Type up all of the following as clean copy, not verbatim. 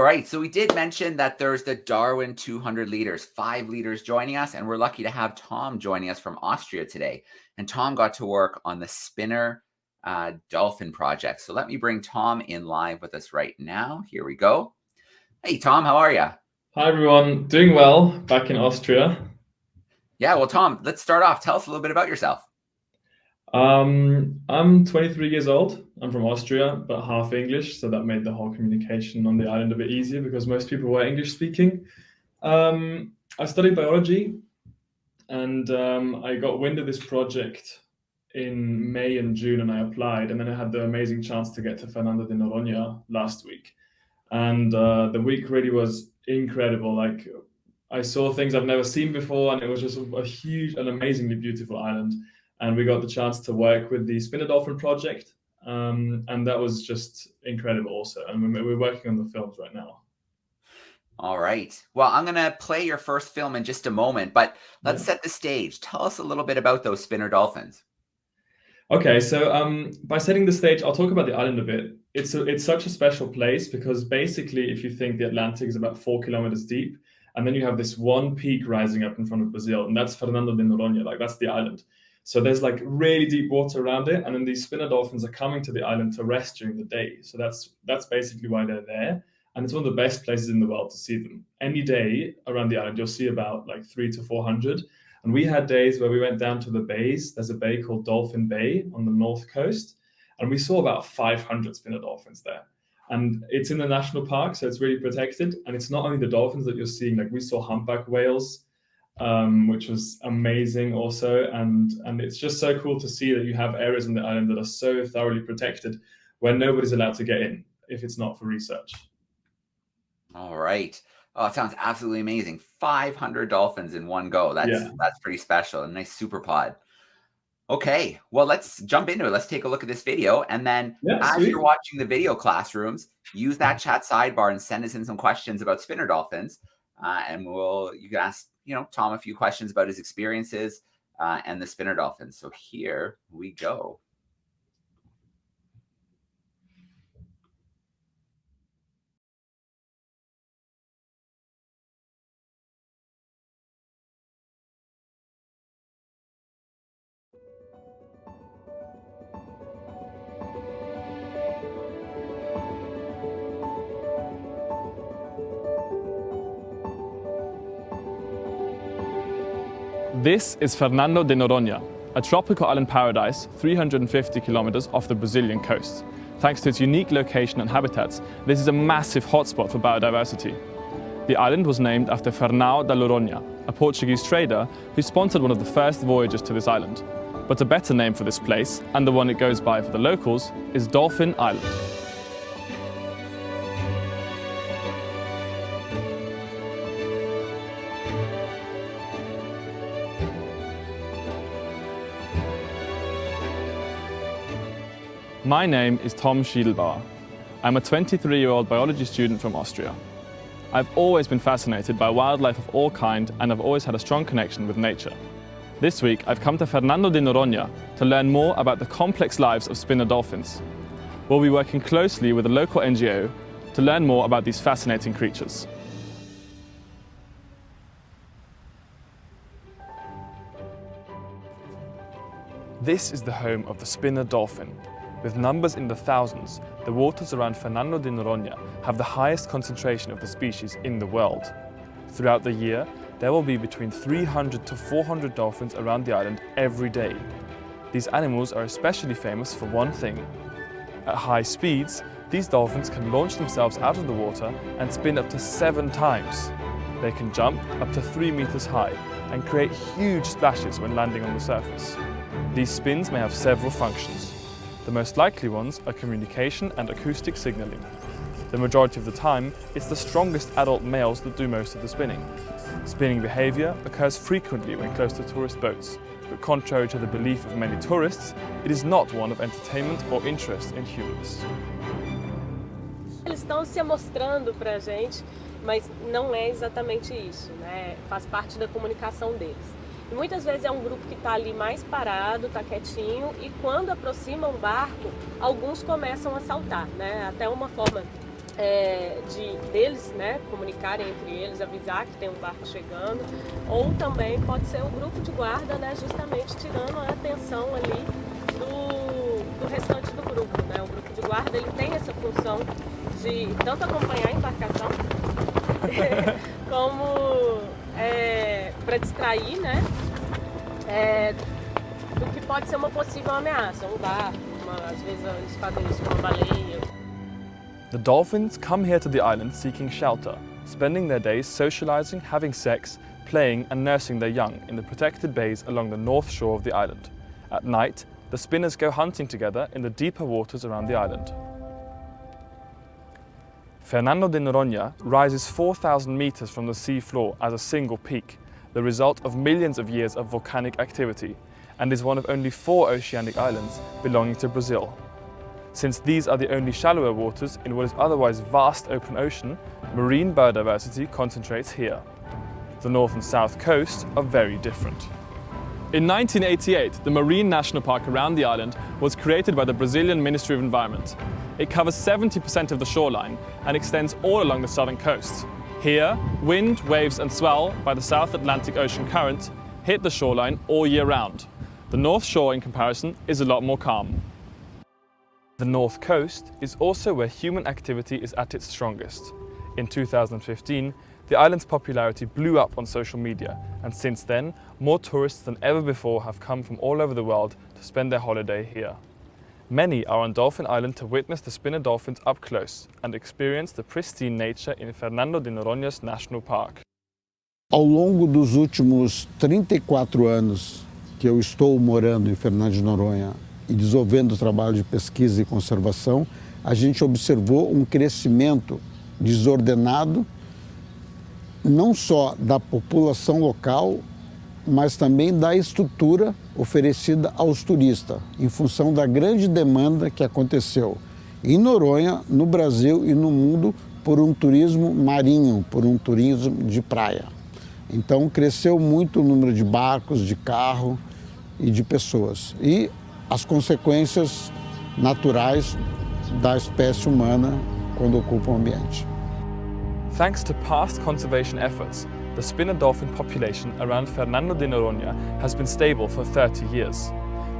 All right, so we did mention that there's the Darwin 200 leaders, 5 leaders joining us, and we're lucky to have Tom joining us from Austria today. And Tom got to work on the spinner dolphin project. So let me bring Tom in live with us right now. Here we go. Hey, Tom, how are you? Hi, everyone. Doing well back in Austria. Yeah, well, Tom, let's start off. Tell us a little bit about yourself. I'm 23 years old. I'm from Austria, but half English, so that made the whole communication on the island a bit easier because most people were English speaking. I studied biology, and I got wind of this project in May and June, and I applied, and then I had the amazing chance to get to Fernando de Noronha last week, and the week really was incredible. Like I saw things I've never seen before, and it was just a huge and amazingly beautiful island. And we got the chance to work with the Spinner Dolphin project, and that was just incredible also. And we're working on the films right now. All right. Well, I'm going to play your first film in just a moment, but let's Yeah. set the stage. Tell us a little bit about those spinner dolphins. Okay, so by setting the stage, I'll talk about the island a bit. It's such a special place because basically, if you think the Atlantic is about 4 kilometers deep, and then you have this one peak rising up in front of Brazil, and that's Fernando de Noronha, like that's the island. So there's like really deep water around it, and then these spinner dolphins are coming to the island to rest during the day. So that's basically why they're there, and it's one of the best places in the world to see them. Any day around the island, you'll see about like 300 to 400. And we had days where we went down to the bays. There's a bay called Dolphin Bay on the north coast, and we saw about 500 spinner dolphins there. And it's in the national park, so it's really protected. And it's not only the dolphins that you're seeing, like we saw humpback whales, which was amazing also. And it's just so cool to see that you have areas on the island that are so thoroughly protected where nobody's allowed to get in if it's not for research. All right. Oh, it sounds absolutely amazing. 500 dolphins in one go. That's Yeah. pretty special. A nice super pod. Okay, well, let's jump into it. Let's take a look at this video. And then Yeah, as you're sweet. watching the video classrooms, use that chat sidebar and send us in some questions about spinner dolphins. And you can ask, Tom a few questions about his experiences and the spinner dolphins. So here we go. This is Fernando de Noronha, a tropical island paradise 350 kilometers off the Brazilian coast. Thanks to its unique location and habitats, this is a massive hotspot for biodiversity. The island was named after Fernão de Noronha, a Portuguese trader who sponsored one of the first voyages to this island. But a better name for this place, and the one it goes by for the locals, is Dolphin Island. My name is Tom Schidlbauer. I'm a 23-year-old biology student from Austria. I've always been fascinated by wildlife of all kinds, and I've always had a strong connection with nature. This week I've come to Fernando de Noronha to learn more about the complex lives of spinner dolphins. We'll be working closely with a local NGO to learn more about these fascinating creatures. This is the home of the spinner dolphin. With numbers in the thousands, the waters around Fernando de Noronha have the highest concentration of the species in the world. Throughout the year, there will be between 300 to 400 dolphins around the island every day. These animals are especially famous for one thing. At high speeds, these dolphins can launch themselves out of the water and spin up to 7 times. They can jump up to 3 meters high and create huge splashes when landing on the surface. These spins may have several functions. The most likely ones are communication and acoustic signaling. The majority of the time, it's the strongest adult males that do most of the spinning. Spinning behavior occurs frequently when close to tourist boats, but contrary to the belief of many tourists, it is not one of entertainment or interest in humans. Eles estão se mostrando para a gente, mas não é exatamente isso, né? Faz parte da comunicação deles. E muitas vezes é um grupo que está ali mais parado, está quietinho, e quando aproxima um barco, alguns começam a saltar, né? Até uma forma deles, né, comunicarem entre eles, avisar que tem um barco chegando, ou também pode ser o grupo de guarda, né, justamente tirando a atenção ali do restante do grupo, né? O grupo de guarda ele tem essa função de tanto acompanhar a embarcação como para distrair, né, do que pode ser uma possível ameaça, um barco, às vezes eles fazem isso com uma baleia. The dolphins come here to the island seeking shelter, spending their days socializing, having sex, playing and nursing their young in the protected bays along the north shore of the island. At night, the spinners go hunting together in the deeper waters around the island. Fernando de Noronha rises 4,000 meters from the sea floor as a single peak, the result of millions of years of volcanic activity, and is one of only 4 oceanic islands belonging to Brazil. Since these are the only shallower waters in what is otherwise vast open ocean, marine biodiversity concentrates here. The north and south coast are very different. In 1988, the Marine National Park around the island was created by the Brazilian Ministry of Environment. It covers 70% of the shoreline and extends all along the southern coast. Here, wind, waves and swell by the South Atlantic Ocean current hit the shoreline all year round. The North Shore, in comparison, is a lot more calm. The North Coast is also where human activity is at its strongest. In 2015, the island's popularity blew up on social media, and since then, more tourists than ever before have come from all over the world to spend their holiday here. Many are on Dolphin Island to witness the spinner dolphins up close and experience the pristine nature in Fernando de Noronha's National Park. Ao longo dos últimos 34 anos que eu estou morando em Fernando de Noronha e desenvolvendo o trabalho de pesquisa e conservação, a gente observou um crescimento desordenado, não só da população local, mas também da estrutura oferecida aos turistas, em função da grande demanda que aconteceu em Noronha, no Brasil e no mundo, por um turismo marinho, por um turismo de praia. Então cresceu muito o número de barcos, de carro e de pessoas. E as consequências naturais da espécie humana quando ocupa o ambiente. Thanks to past conservation efforts, the spinner dolphin population around Fernando de Noronha has been stable for 30 years.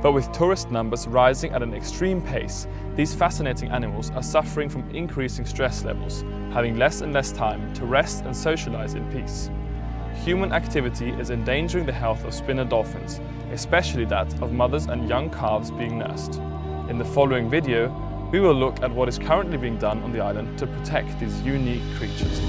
But with tourist numbers rising at an extreme pace, these fascinating animals are suffering from increasing stress levels, having less and less time to rest and socialize in peace. Human activity is endangering the health of spinner dolphins, especially that of mothers and young calves being nursed. In the following video, we will look at what is currently being done on the island to protect these unique creatures.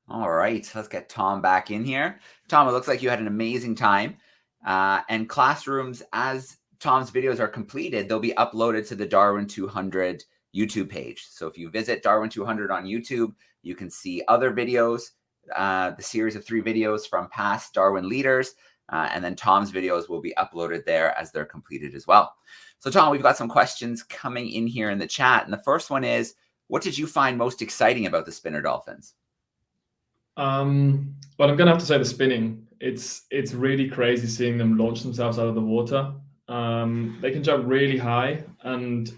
All right, let's get Tom back in here. Tom, it looks like you had an amazing time. And classrooms, as Tom's videos are completed, they'll be uploaded to the Darwin 200 YouTube page. So if you visit Darwin 200 on YouTube, you can see other videos, the series of 3 videos from past Darwin leaders, and then Tom's videos will be uploaded there as they're completed as well. So Tom, we've got some questions coming in here in the chat. And the first one is, what did you find most exciting about the spinner dolphins? Well, I'm going to have to say the spinning. It's really crazy seeing them launch themselves out of the water. They can jump really high, and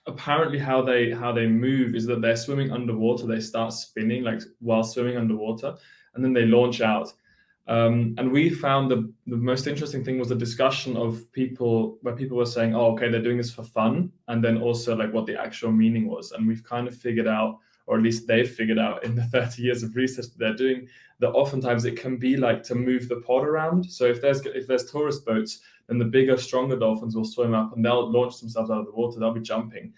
apparently how they move is that they're swimming underwater. They start spinning like while swimming underwater, and then they launch out. And we found the most interesting thing was the discussion of people where people were saying, "Oh, okay, they're doing this for fun," and then also like what the actual meaning was. And we've kind of figured out, or at least they've figured out in the 30 years of research that they're doing, that oftentimes it can be like to move the pod around. So if there's tourist boats, then the bigger, stronger dolphins will swim up and they'll launch themselves out of the water. They'll be jumping.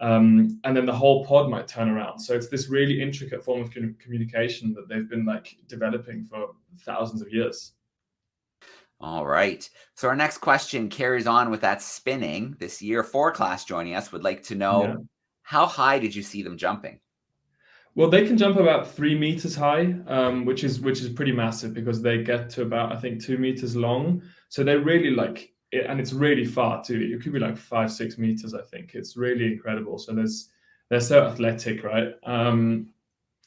And then the whole pod might turn around. So it's this really intricate form of communication that they've been like developing for thousands of years. All right. So our next question carries on with that spinning. This year 4 class joining us would like to know, how high did you see them jumping? Well, they can jump about 3 meters high, which is pretty massive because they get to about, I think, 2 meters long. So they're really like, and it's really far too. It could be like 5-6 meters, I think. It's really incredible. So they're so athletic, right?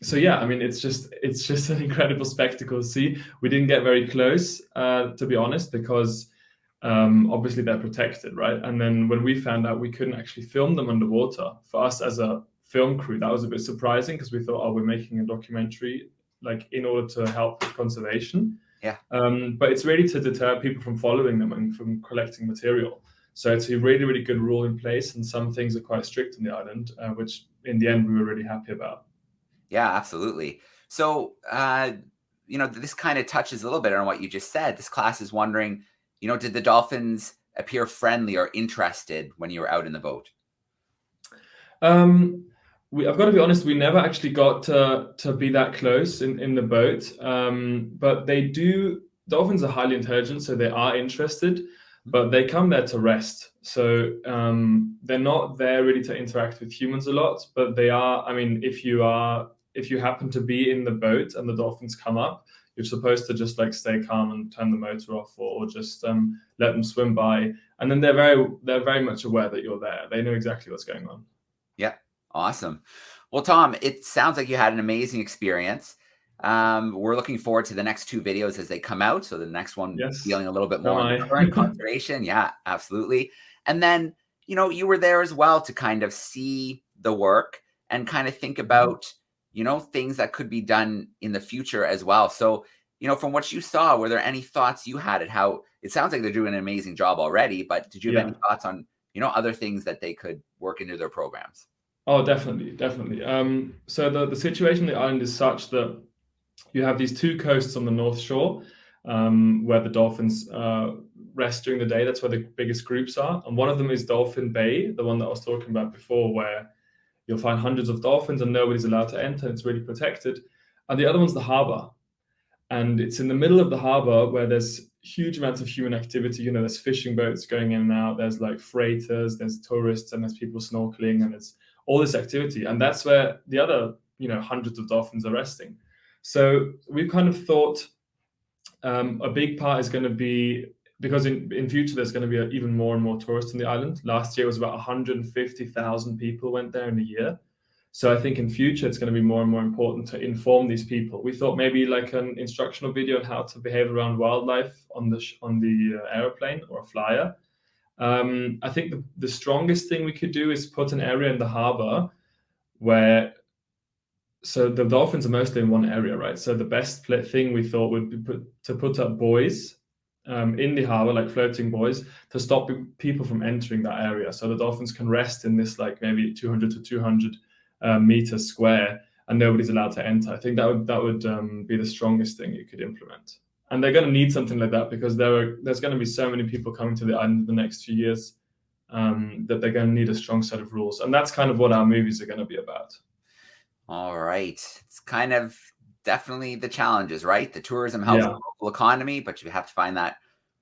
So yeah, I mean, it's just an incredible spectacle to see. We didn't get very close, to be honest, because obviously they're protected, right? And then when we found out we couldn't actually film them underwater, for us as a film crew, that was a bit surprising because we thought, oh, we're making a documentary like in order to help with conservation. Yeah. But it's really to deter people from following them and from collecting material. So it's a really, really good rule in place, and some things are quite strict on the island, which in the end we were really happy about. Yeah, absolutely. So, this kind of touches a little bit on what you just said. This class is wondering, did the dolphins appear friendly or interested when you were out in the boat? I've got to be honest, we never actually got to be that close in the boat. But dolphins are highly intelligent, so they are interested, but they come there to rest. So they're not there really to interact with humans a lot, but they are. I mean, if you happen to be in the boat and the dolphins come up, you're supposed to just like stay calm and turn the motor off, or just let them swim by. And then they're very much aware that you're there. They know exactly what's going on. Yeah, awesome. Well, Tom, it sounds like you had an amazing experience. We're looking forward to the next 2 videos as they come out. So the next one dealing a little bit more on current conservation. Yeah, absolutely. And then, you were there as well to kind of see the work and kind of think about, things that could be done in the future as well. So, from what you saw, were there any thoughts you had at how it sounds like they're doing an amazing job already, but did you have any thoughts on, other things that they could work into their programs? Oh, definitely. So the situation on the island is such that you have these 2 coasts on the North Shore, where the dolphins rest during the day. That's where the biggest groups are. And one of them is Dolphin Bay, the one that I was talking about before, where you'll find hundreds of dolphins and nobody's allowed to enter. It's really protected. And the other one's the harbor. And it's in the middle of the harbor where there's huge amounts of human activity. There's fishing boats going in and out. There's like freighters, there's tourists, and there's people snorkeling, and it's all this activity. And that's where the other, hundreds of dolphins are resting. So we've kind of thought a big part is going to be, because in future there's going to be even more and more tourists on the island. Last year was about 150,000 people went there in a year. So I think in future it's going to be more and more important to inform these people. We thought maybe like an instructional video on how to behave around wildlife on the airplane or a flyer. I think the strongest thing we could do is put an area in the harbor so the dolphins are mostly in one area, right? So the best thing we thought would be to put up buoys in the harbor, like floating buoys, to stop people from entering that area. So the dolphins can rest in this like maybe 200 to 200 meters square, and nobody's allowed to enter. I think that would be the strongest thing you could implement. And they're going to need something like that because there's going to be so many people coming to the island in the next few years that they're going to need a strong set of rules. And that's kind of what our movies are going to be about. All right. It's kind of definitely the challenges, right? The tourism helps the local economy, but you have to find that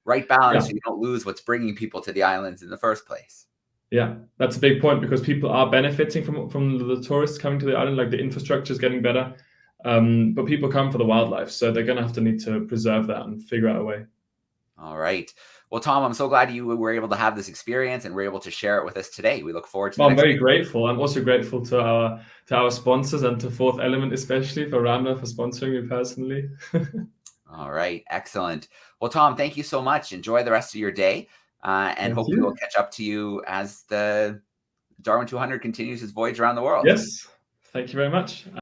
right balance so you don't lose what's bringing people to the islands in the first place. Yeah, that's a big point because people are benefiting from the tourists coming to the island. Like the infrastructure is getting better, but people come for the wildlife, so they're going to need to preserve that and figure out a way. All right. Well, Tom, I'm so glad you were able to have this experience and were able to share it with us today. We look forward to. I'm very grateful. I'm also grateful to our sponsors and to Fourth Element, especially for Ramla for sponsoring me personally. All right, excellent. Well, Tom, thank you so much. Enjoy the rest of your day. And hopefully we'll catch up to you as the Darwin 200 continues its voyage around the world. Yes. Thank you very much.